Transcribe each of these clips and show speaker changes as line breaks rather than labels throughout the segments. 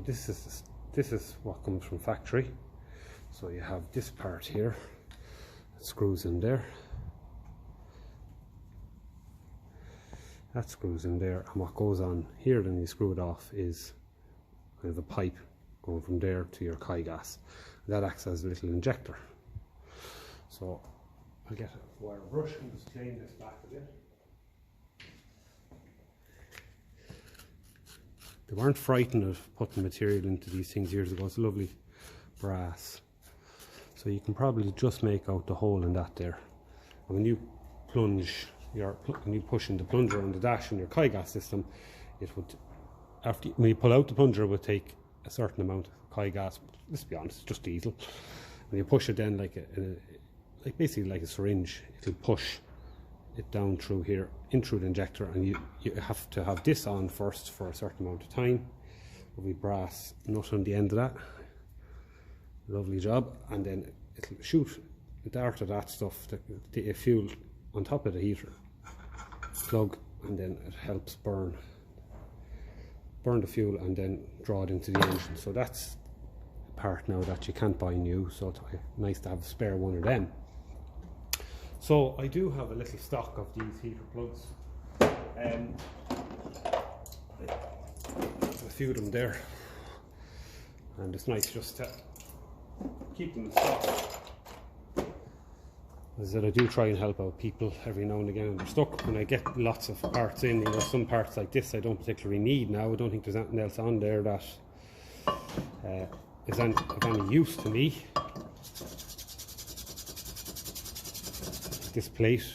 This is what comes from factory. So you have this part here that screws in there. That screws in there, and what goes on here then you screw it off is kind of a pipe going from there to your Kai gas. That acts as a little injector. So I'll get a wire brush and just clean this back a bit. They weren't frightened of putting material into these things years ago. It's lovely brass. So you can probably just make out the hole in that there. And when you plunge when you push in the plunger on the dash in your Kai gas system, it would, when you pull out the plunger, it would take a certain amount of Kai gas. But let's be honest, it's just diesel. When you push it then like basically like a syringe, it'll push it down through here, in through the injector, and you have to have this on first for a certain amount of time. Lovely brass nut on the end of that. Lovely job. And then it'll shoot a dart of that stuff, the fuel on top of the heater plug, and then it helps burn the fuel and then draw it into the engine. So that's a part now that you can't buy new, so it's nice to have a spare one of them. So I do have a little stock of these heater plugs. A few of them there, and it's nice just to keep them in stock. As I do try and help out people every now and again when they're stuck. When I get lots of parts in, some parts like this I don't particularly need now. I don't think there's anything else on there that is of any use to me. This plate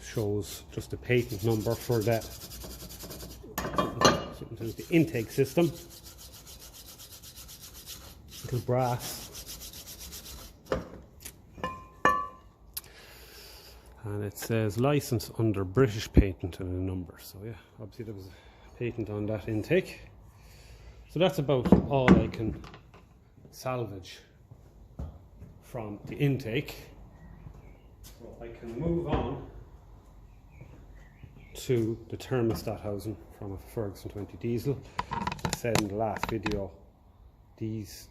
shows just the patent number for the intake system. Little brass. And it says license under British patent and a number. So yeah, obviously there was a patent on that intake. So that's about all I can salvage from the intake. So I can move on to the thermostat housing from a Ferguson 20 diesel. As I said in the last video, these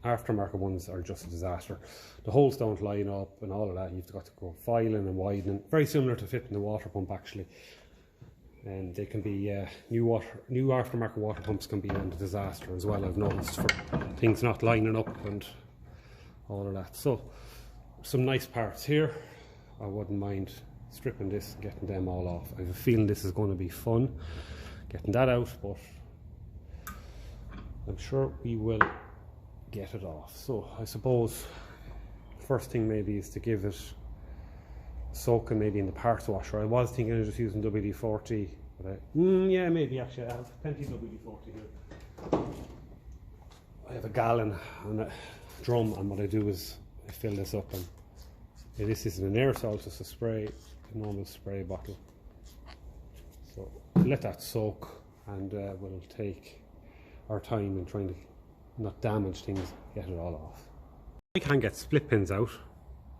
aftermarket ones are just a disaster. The holes don't line up and all of that. You've got to go filing and widening. Very similar to fitting the water pump actually. And they can be new aftermarket water pumps can be a disaster as well, I've noticed, for things not lining up and all of that. So some nice parts here. I wouldn't mind stripping this and getting them all off. I have a feeling this is going to be fun getting that out, but I'm sure we will get it off. So I suppose first thing maybe is to give it soaking maybe in the parts washer. I was thinking of just using WD-40, but yeah, maybe actually I have plenty of WD-40 here. I have a gallon and a drum, and what I do is I fill this up, and this isn't an aerosol, just a spray, a normal spray bottle. So let that soak, and we'll take our time in trying to not damage things, get it all off. I can get split pins out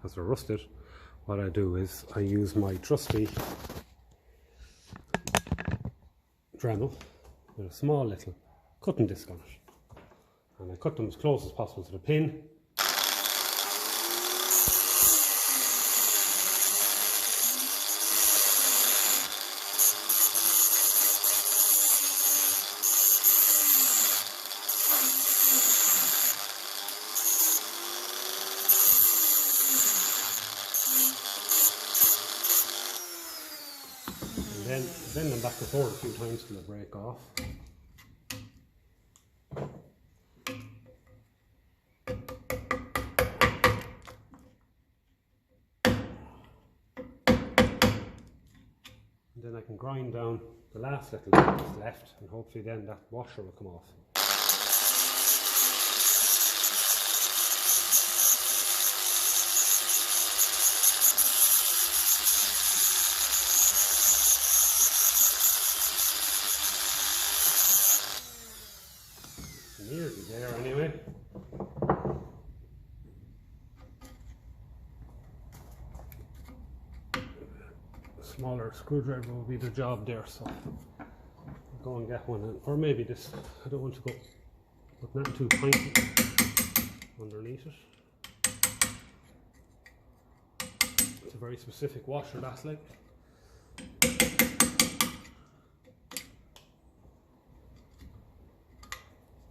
as they're rusted. What I do is I use my trusty Dremel with a small little cutting disc on it, and I cut them as close as possible to the pin. Then bend them back and forward a few times till they break off. And then I can grind down the last little bit that's left, and hopefully then that washer will come off. Nearly there anyway. A smaller screwdriver will be the job there, so I'll go and get one, or maybe this. I don't want to go but not too pointy underneath it. It's a very specific washer, that's like.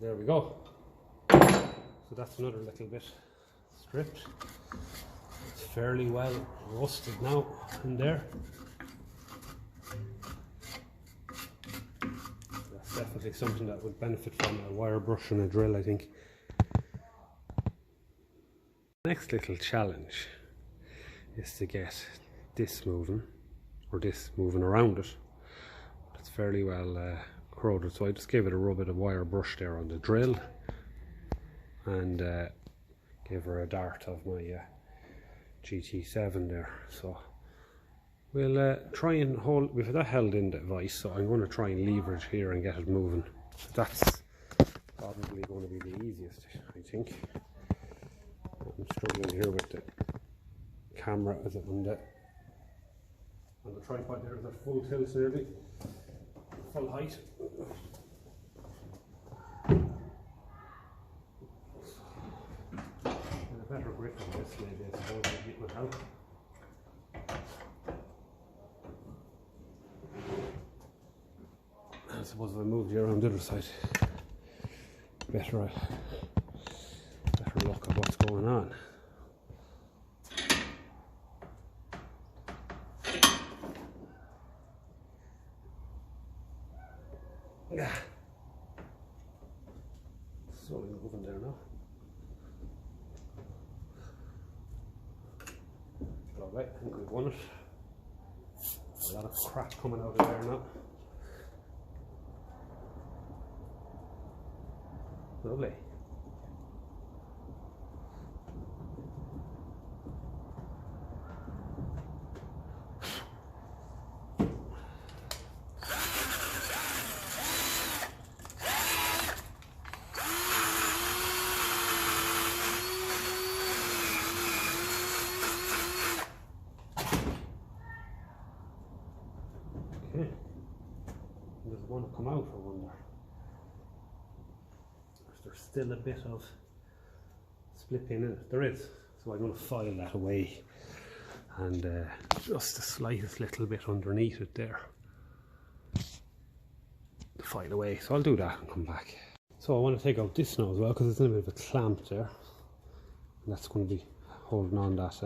There we go. So that's another little bit stripped. It's fairly well rusted now in there. That's definitely something that would benefit from a wire brush and a drill, I think. Next little challenge is to get this moving, or this moving around it. It's fairly well corroded, so I just gave it a rub of wire brush there on the drill, and gave her a dart of my GT7 there. So we'll try and hold, we've that held in the vise, so I'm going to try and leverage here and get it moving. So that's probably going to be the easiest, I think. I'm struggling here with the camera as it on the tripod there is at full tilt nearly, full height. And a better grip on this maybe, I suppose, it would help. I suppose if I moved you around the other side, better look at what's going on. Yeah. Slowly moving there now. Lovely, I think we've won it. A lot of crap coming out of there now. Lovely. Okay. Does it want to come out, I wonder? Is there still a bit of split pin in it? There is, so I'm going to file that away, and just the slightest little bit underneath it there to file away. So I'll do that and come back. So I want to take out this now as well, because it's in a bit of a clamp there, and that's going to be holding on that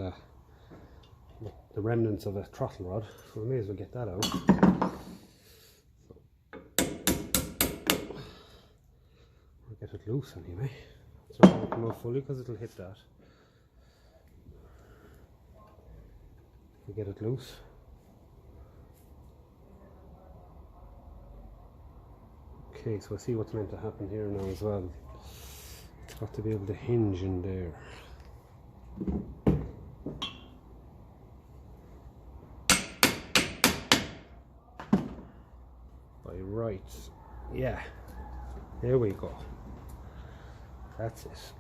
the remnants of a throttle rod, so I may as well get that out. Get it loose anyway. It's not going to come out fully because it'll hit that. We get it loose. Okay, so I see what's meant to happen here now as well. It's got to be able to hinge in there. By right, yeah, there we go. That's it.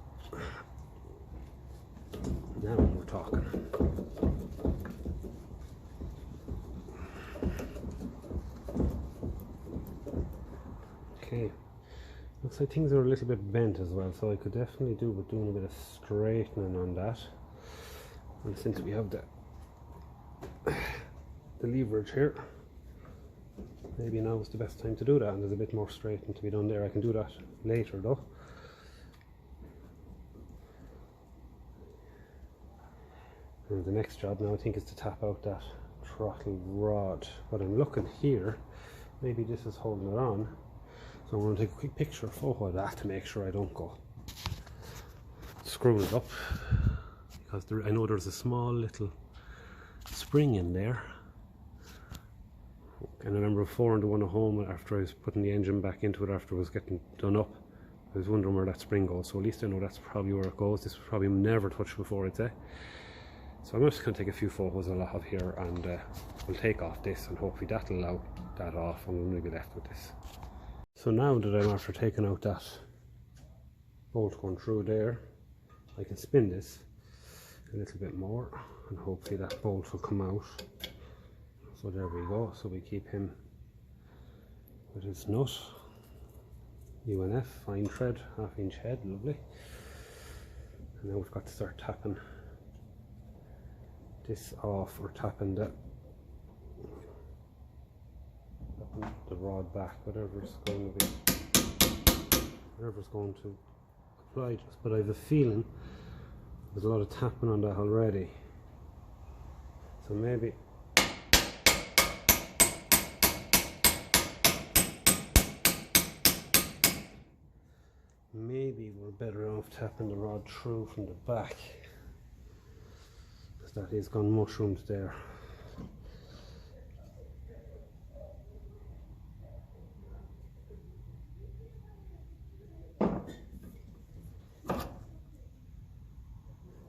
Now we're talking. Okay, looks like things are a little bit bent as well, so I could definitely do with doing a bit of straightening on that. And since we have the leverage here, maybe now is the best time to do that, and there's a bit more straightening to be done there. I can do that later though. And the next job now I think is to tap out that throttle rod. But I'm looking here, maybe this is holding it on. So I'm going to take a quick picture, photo of that to make sure I don't go screwing it up. Because I know there's a small little spring in there. And I remember before on the one at home, after I was putting the engine back into it after it was getting done up, I was wondering where that spring goes. So at least I know that's probably where it goes. This was probably never touched before, I'd say. So I'm just going to take a few photos I'll have here, and we'll take off this, and hopefully that'll allow that off, and we'll maybe be left with this. So now that I'm after taking out that bolt going through there, I can spin this a little bit more, and hopefully that bolt will come out. So there we go. So we keep him with his nut. UNF, fine thread, 1/2 inch head, lovely. And now we've got to start tapping this off, or tapping the rod back, whatever's going to apply to us. But I have a feeling there's a lot of tapping on that already, so maybe we're better off tapping the rod through from the back, because that is gone mushroomed there.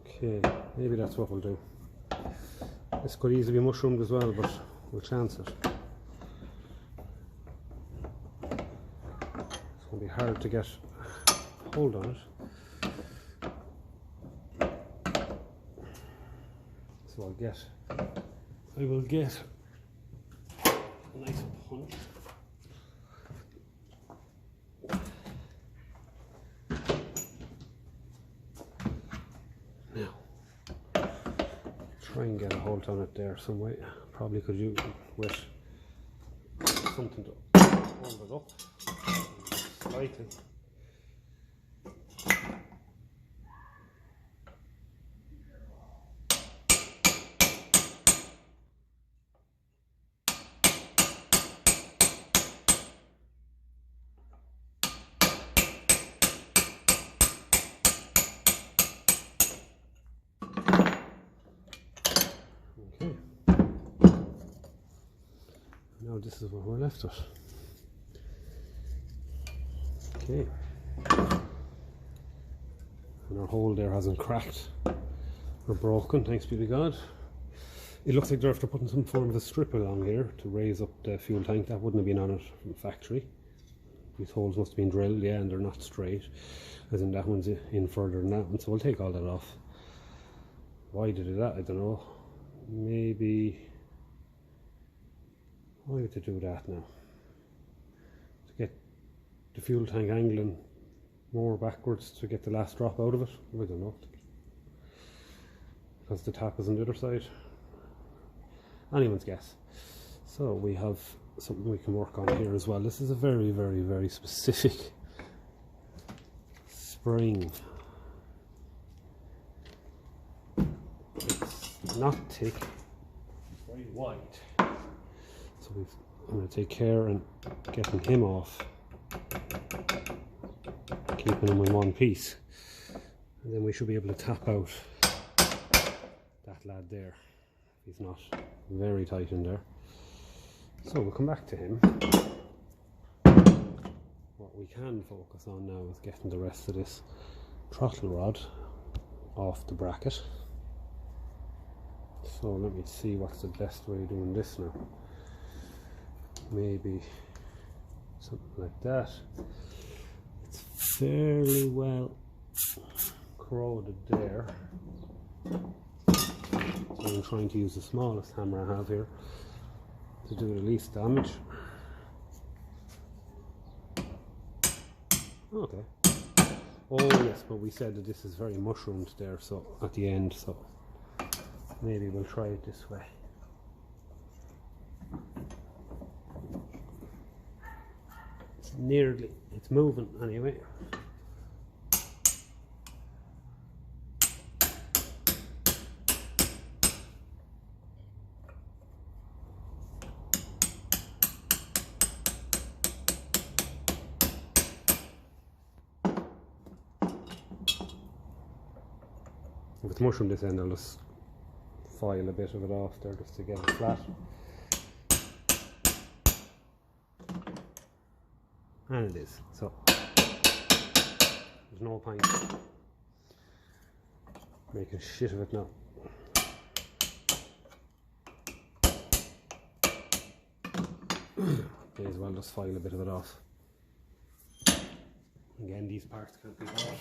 Okay, maybe that's what we'll do. This could easily be mushroomed as well, but we'll chance it. It's going to be hard to get hold on it. So I will get a nice punch. Now, try and get a hold on it there some way. Probably could use it with something to hold it up slightly. Now this is where we left it. Okay. And our hole there hasn't cracked or broken, thanks be to God. It looks like they're after putting some form of a strip along here to raise up the fuel tank. That wouldn't have been on it from the factory. These holes must have been drilled, yeah, and they're not straight, as in that one's in further than that one, so we'll take all that off. Why did they do that? I don't know. Maybe... why would they do that now? To get the fuel tank angling more backwards to get the last drop out of it? I don't know. Because the tap is on the other side. Anyone's guess. So we have something we can work on here as well. This is a very, very, very specific spring. It's not thick, it's very wide. So I'm going to take care and getting him off, keeping him in one piece, and then we should be able to tap out that lad there. He's not very tight in there. So we'll come back to him. What we can focus on now is getting the rest of this throttle rod off the bracket. So let me see what's the best way of doing this now. Maybe something like that. It's fairly well corroded there. So I'm trying to use the smallest hammer I have here to do the least damage. Okay. Oh yes, but we said that this is very mushroomed there, so at the end, so maybe we'll try it this way. Nearly, it's moving anyway. If it's mushroom this end, I'll just file a bit of it off there just to get it flat. And it is, so there's no point making shit of it now. May as well just file a bit of it off. Again, these parts can't be bought.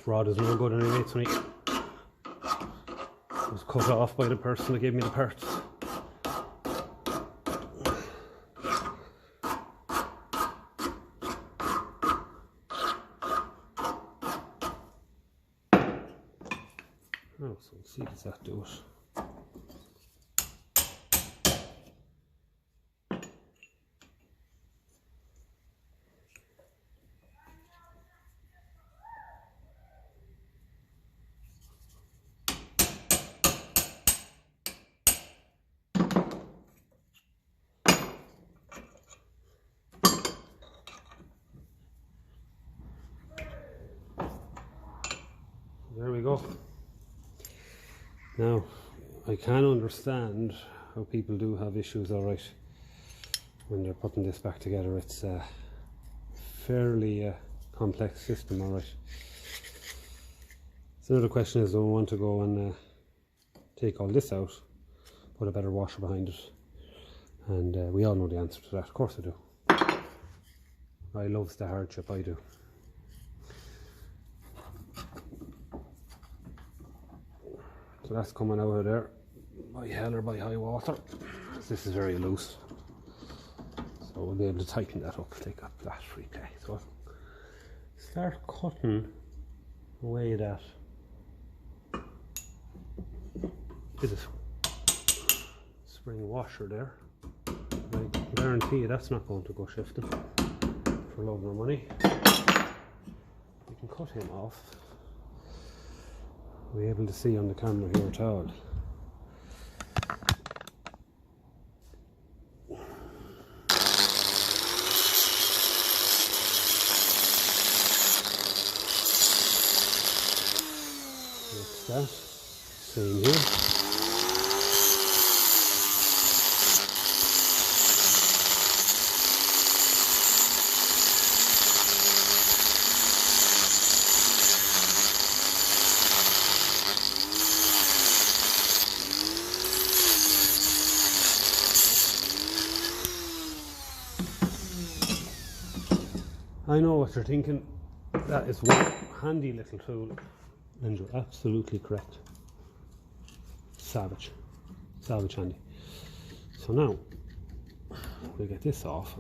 rod is no good anyway. It's only was cut off by the person that gave me the parts. Oh, so let's see, does that do it? There we go. Now, I can understand how people do have issues, alright, when they're putting this back together. It's a fairly complex system, alright. So the question is, do I want to go and take all this out, put a better washer behind it? And we all know the answer to that. Of course I do. I love the hardship, I do. So that's coming out of there by hell or by high water. This is very loose, so we'll be able to tighten that up, take up that free play. So start cutting away that. Bit of spring washer there. I guarantee you that's not going to go shifting for love nor money. We can cut him off. We're able to see on the camera here at all. That's that. Same here. I know what you're thinking, that is one handy little tool, and you're absolutely correct. Savage handy. So now, we'll get this off,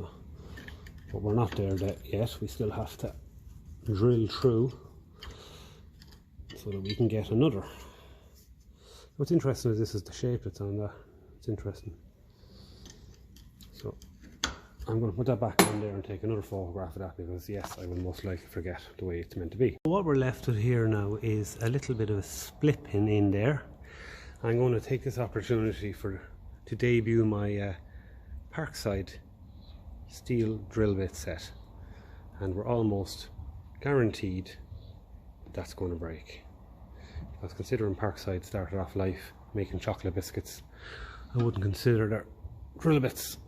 but we're not there yet. We still have to drill through so that we can get another. What's interesting is this is the shape that's on that. It's interesting. So I'm going to put that back on there and take another photograph of that, because yes, I will most likely forget the way it's meant to be. What we're left with here now is a little bit of a split pin in there. I'm going to take this opportunity to debut my Parkside steel drill bit set, and we're almost guaranteed that's going to break, because considering Parkside started off life making chocolate biscuits, I wouldn't consider their drill bits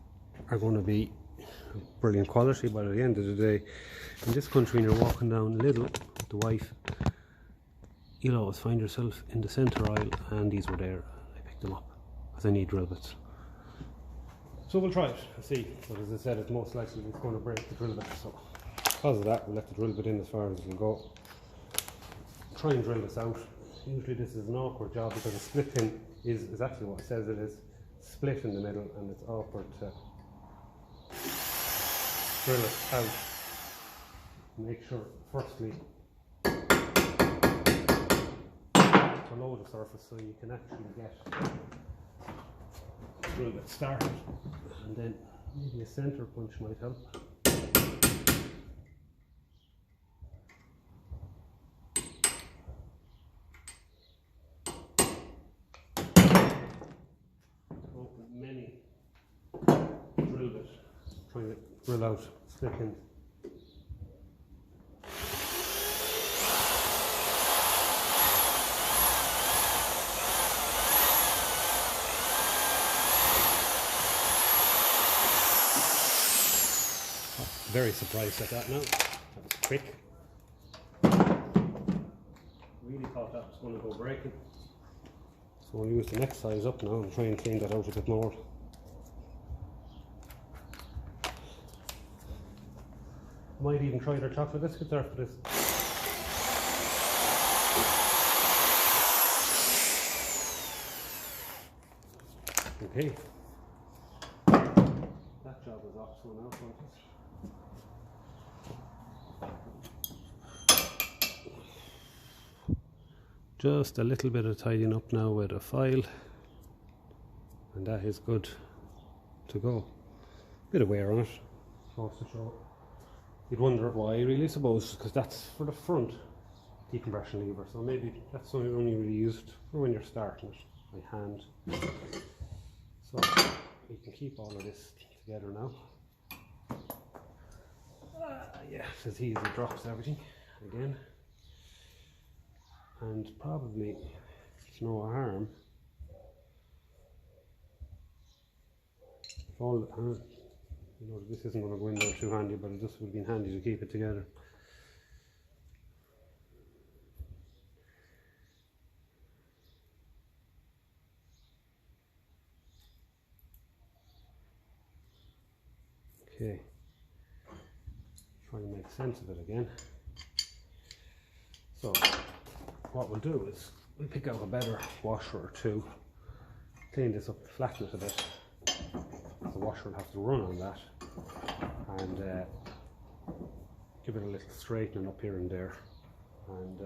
are going to be brilliant quality. But at the end of the day, in this country, when you're walking down Lidl with the wife, you'll always find yourself in the centre aisle, and these were there. I picked them up because I need drill bits. So we'll try it and see, but as I said, it's most likely it's going to break the drill bit. So because of that, we'll let the drill bit in as far as it will go. Try and drill this out. Usually this is an awkward job because a split pin is exactly what it says it is, split in the middle, and it's awkward to drill it out. Make sure firstly to load the surface so you can actually get the drill bit started, and then maybe a centre punch might help. Many drill bit, trying to drill out split pins. Very surprised at that now. That was quick. Really thought that was going to go breaking. So we'll use the next size up now and try and clean that out a bit more. Might even try their chocolate biscuits after this. Okay, that job is off, so now just a little bit of tidying up now with a file, and that is good to go. Bit of wear on it, goes to show. You'd wonder why, really, suppose, because that's for the front decompression lever, so maybe that's only really used for when you're starting it by hand. So we can keep all of this together now. Yeah, it's as easy as it drops everything again, and probably it's no harm if all you know, this isn't going to go in there too handy, but it just would be handy to keep it together. Okay, try and make sense of it again. So what we'll do is we'll pick out a better washer or two, clean this up, flatten it a bit. The washer will have to run on that, and give it a little straightening up here and there, and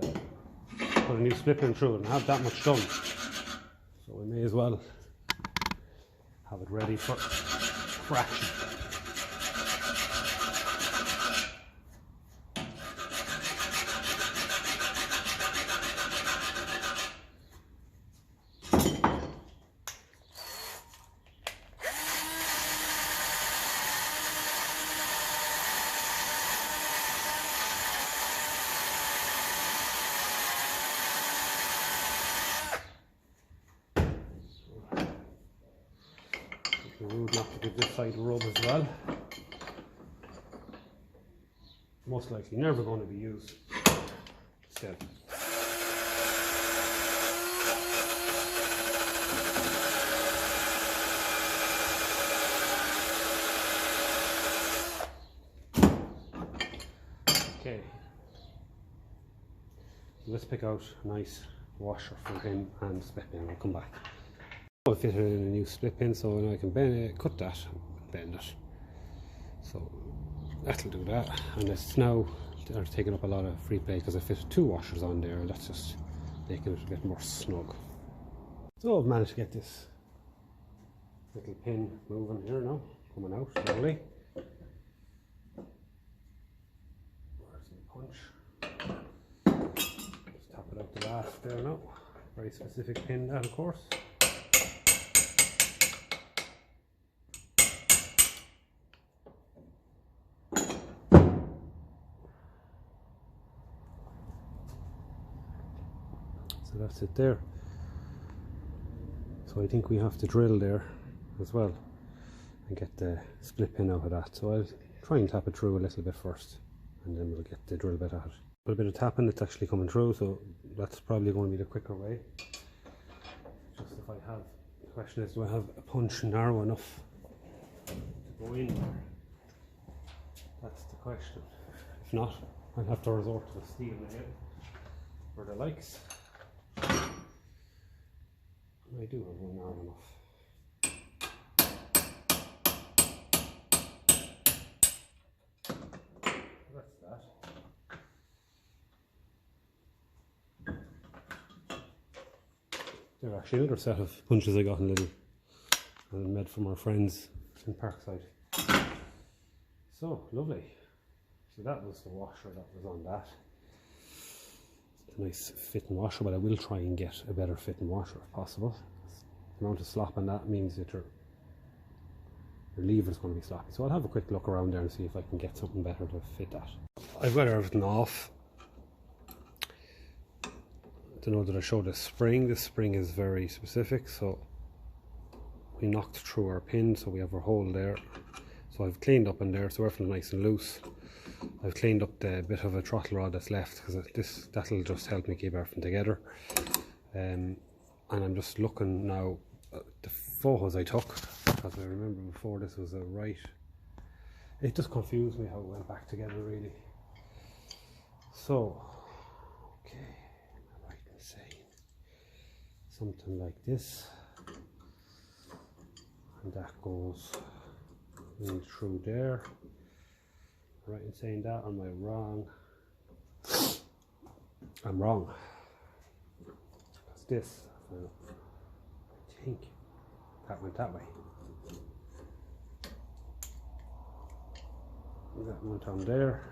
put a new split pin through it and have that much done. So we may as well have it ready for action. Rude not to give this side a rub as well. Most likely never going to be used still. Okay, let's pick out a nice washer for him and split pin. I'll come back. I'll fit it in a new split pin, so now I can cut that and bend it. So that'll do that, and it's now taking up a lot of free play because I fitted two washers on there, and that's just making it a bit more snug. So I've managed to get this little pin moving here now, coming out slowly. Where's the punch? Just tap it out the last there now. Very specific pin that, of course. So that's it there. So I think we have to drill there as well and get the split pin out of that. So I'll try and tap it through a little bit first, and then we'll get the drill bit out. A bit of tapping, it's actually coming through, so that's probably going to be the quicker way. Just if I have, the question is, do I have a punch narrow enough to go in there? That's the question. If not, I'll have to resort to the steel nail or the likes. I do have one narrow enough. That's that. They're actually another set of punches I got in Lidl and made from our friends in Parkside. So lovely. So that was the washer that was on that. A nice fitting washer, but I will try and get a better fitting washer if possible. The amount of slop on that means that your lever is going to be sloppy. So I'll have a quick look around there and see if I can get something better to fit that. I've got everything off. I don't know that I showed the spring. This spring is very specific, so we knocked through our pin, so we have our hole there. So I've cleaned up in there, so everything's nice and loose. I've cleaned up the bit of a throttle rod that's left, because that'll just help me keep everything together. And I'm just looking now at the photos I took, because I remember before this was a right. It just confused me how it went back together, really. So, okay, am I right in saying something like this? and that goes in through there. Right in saying that, or am I wrong? I'm wrong. What's this? I think that went that way. That went on there.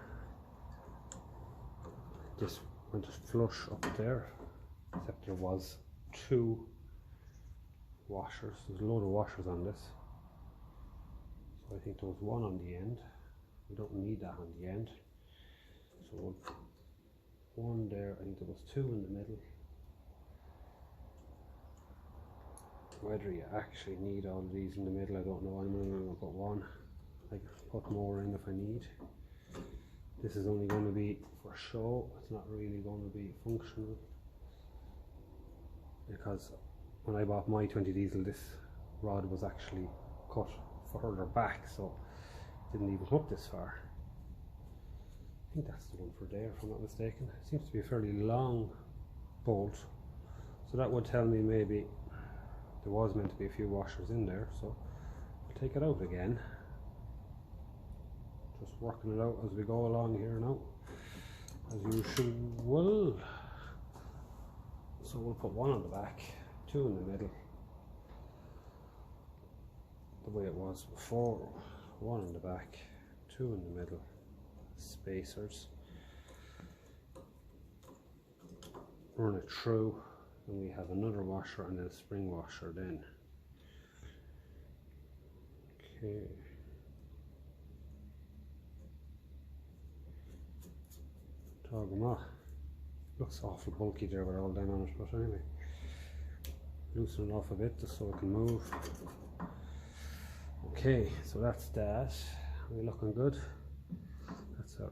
This went flush up there, except there was two washers. There's a load of washers on this. So I think there was one on the end. We don't need that on the end. So one there, I think there was two in the middle. Whether you actually need all of these in the middle, I don't know. I'm only going to put one. I can put more in if I need. This is only going to be for show. It's not really going to be functional, because when I bought my 20 diesel, this rod was actually cut further back, so it didn't even hook this far. I think that's the one for there, if I'm not mistaken. It seems to be a fairly long bolt, so that would tell me maybe there was meant to be a few washers in there. So I'll take it out again. Just working it out as we go along here now, as usual. So we'll put one on the back, two in the middle, the way it was before. One in the back, two in the middle, spacers. Run it through, and we have another washer and then a spring washer then. Okay. Looks awful bulky there with all them on it, but anyway, loosen it off a bit just so it can move. Okay, so that's that. Are we looking good? That's our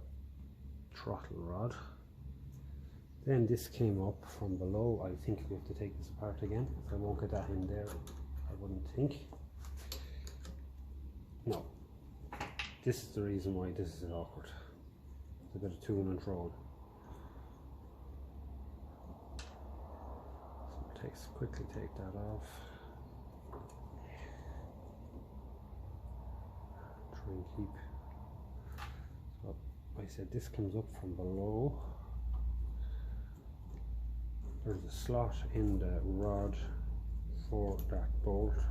throttle rod. Then this came up from below. I think we have to take this apart again. I won't get that in there, I wouldn't think. No. This is the reason why this is awkward. It's a bit of to and fro. So quickly take that off. Try and keep. So I said this comes up from below. There's a slot in the rod for that bolt.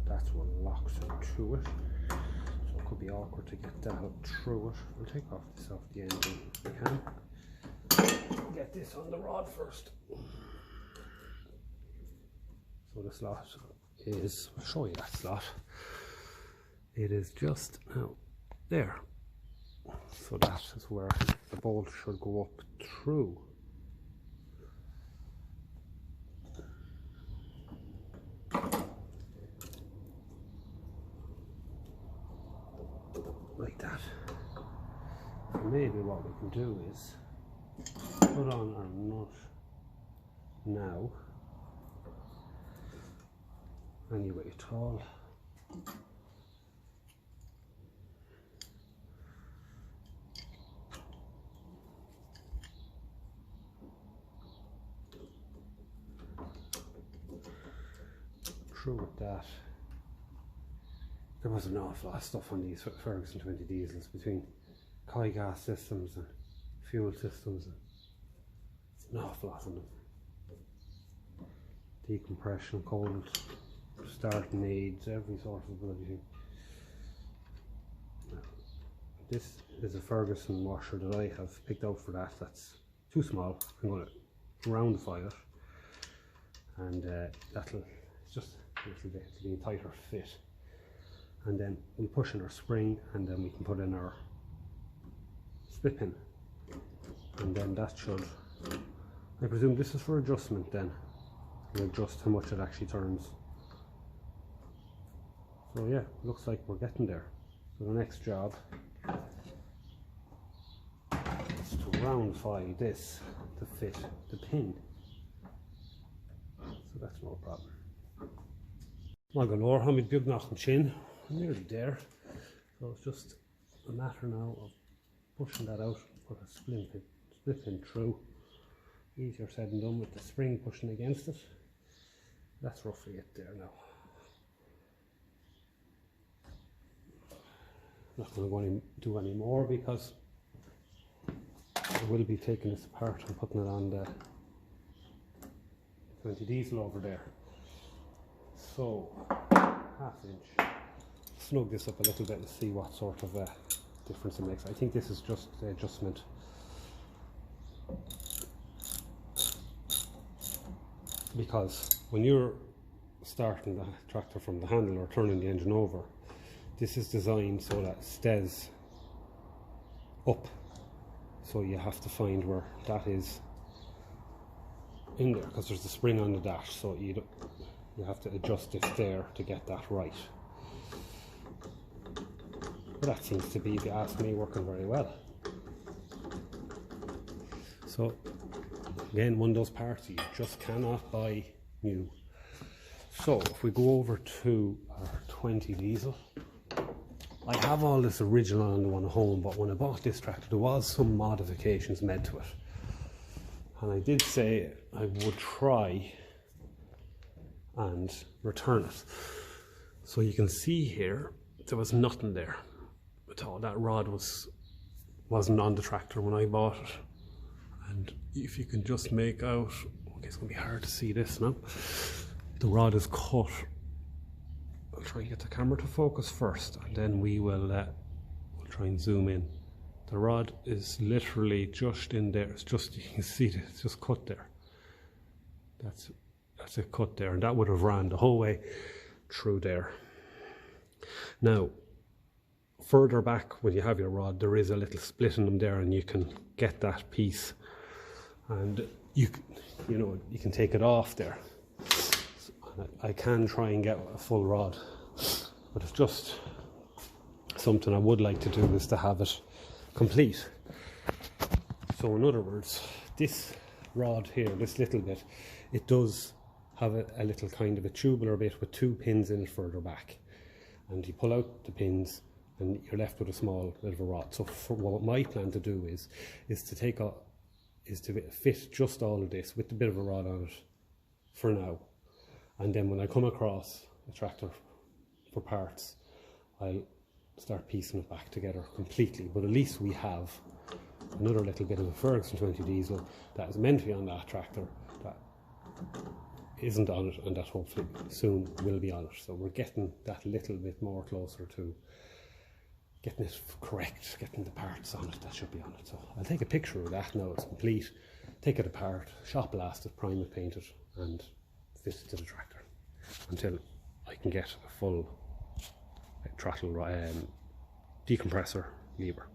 That's what locks it to it. So it could be awkward to get that up through it. We'll take off this off the end if we can. Get this on the rod first. So the slot is, I'll show you that slot. It is just now there. So that is where the bolt should go up through. Like that. And maybe what we can do is put on our nut now. Anyway, at all. Through with that. There was an awful lot of stuff on these Ferguson 20 diesels, between coy gas systems and fuel systems, and an awful lot on them. Decompression, cold starting aids, every sort of bloody thing. This is a Ferguson washer that I have picked out for that. That's too small. I'm going to roundify it, and that'll just a little bit to be a tighter fit. And then we push in our spring, and then we can put in our split pin, and then that should, I presume this is for adjustment then. We'll adjust how much it actually turns. So yeah, looks like we're getting there. So the next job is to roundify this to fit the pin. So that's no problem. Má go leor, I'm big nach an sin. I'm nearly there. So it's just a matter now of pushing that out, put a split pin through. Easier said than done with the spring pushing against it. That's roughly it there now. not going to go and do any more because I will be taking this apart and putting it on the 20 diesel over there. So, ½ inch. Snug this up a little bit and see what sort of difference it makes. I think this is just the adjustment. Because when you're starting the tractor from the handle or turning the engine over, this is designed so that it stays up. So you have to find where that is in there, because there's a spring on the dash, so you have to adjust it there to get that right. But that seems to be, if you ask me, working very well. So again, one of those parts you just cannot buy new. So if we go over to our 20 diesel, I have all this original on the one at home, but when I bought this tractor there was some modifications made to it, and I did say I would try and return it. So you can see here there was nothing there at all. That rod wasn't on the tractor when I bought it, and if you can just make out, okay, it's going to be hard to see this now, the rod is cut. I'll try and get the camera to focus first, and then we'll try and zoom in. The rod is literally just in there. It's just, you can see it, it's just cut there. That's it, cut there, and that would have ran the whole way through there. Now, further back when you have your rod, there is a little split in them there, and you can get that piece, and you can take it off there. I can try and get a full rod, but it's just something I would like to do, is to have it complete. So in other words, this rod here, this little bit, it does have a little kind of a tubular bit with 2 pins in it further back, and you pull out the pins and you're left with a small bit of a rod. So for what my plan to do is to fit just all of this with a bit of a rod on it for now. And then when I come across a tractor for parts, I'll start piecing it back together completely. But at least we have another little bit of a Ferguson 20 diesel that is meant to be on that tractor that isn't on it, and that hopefully soon will be on it. So we're getting that little bit more closer to getting it correct, getting the parts on it that should be on it. So I'll take a picture of that now it's complete, take it apart, shop blast it, prime it, paint it, and fit it to the tractor until I can get a full throttle decompressor lever.